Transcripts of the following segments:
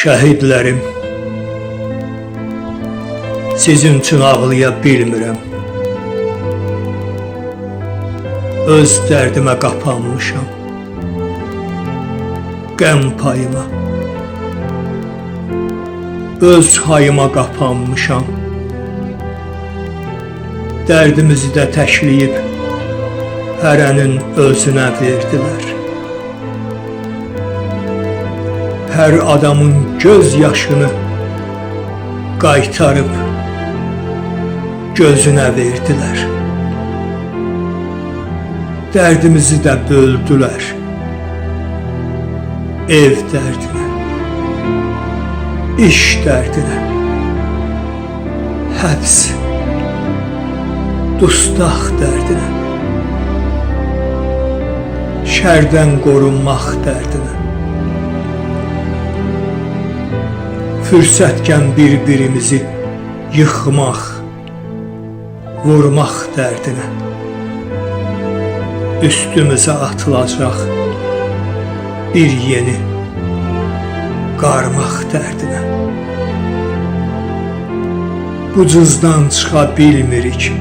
Şəhidlərim, sizin üçün ağlaya bilmirəm. Öz dərdimə qapanmışam, qəm payıma, öz hayıma qapanmışam. Dərdimizi də təkləyib hərənin özünə verdilər. Hər adamın göz yaşını qaytarıb gözünə verdilər. Dərdimizi də böldülər. Ev dərdinə, iş dərdinə, həbs, dustaq dərdinə, şərdən qorunmaq dərdinə. Fürsətkən bir-birimizi yıxmaq, vurmaq dərdinə. Üstümüzə atılacaq bir yeni qarmaq dərdinə. Bu cızdan çıxa bilmirik,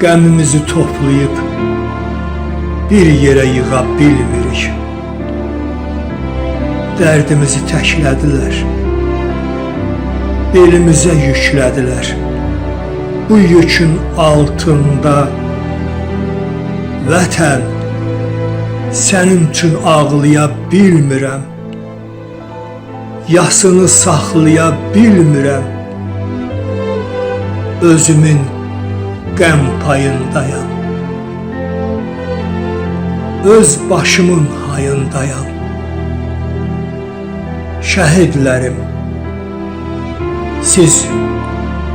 qəmimizi toplayıb bir yerə yığa bilmirik. Dərdimizi təklədilər, belimizə yüklədilər. Bu yükün altında vətən, sənin üçün ağlaya bilmirəm. Yasını saxlaya bilmirəm. Özümün qəm payındayam, öz başımın hayındayam. Şəhidlərim, siz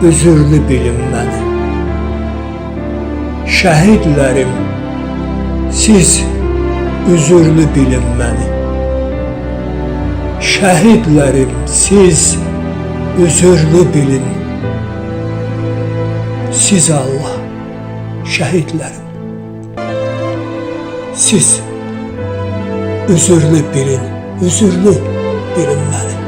üzürlü bilin məni. Şəhidlərim, siz üzürlü bilin məni. Şəhidlərim, siz üzürlü bilin. Siz Allah, şəhidlərim, siz üzürlü bilin, üzürlü bilin məni.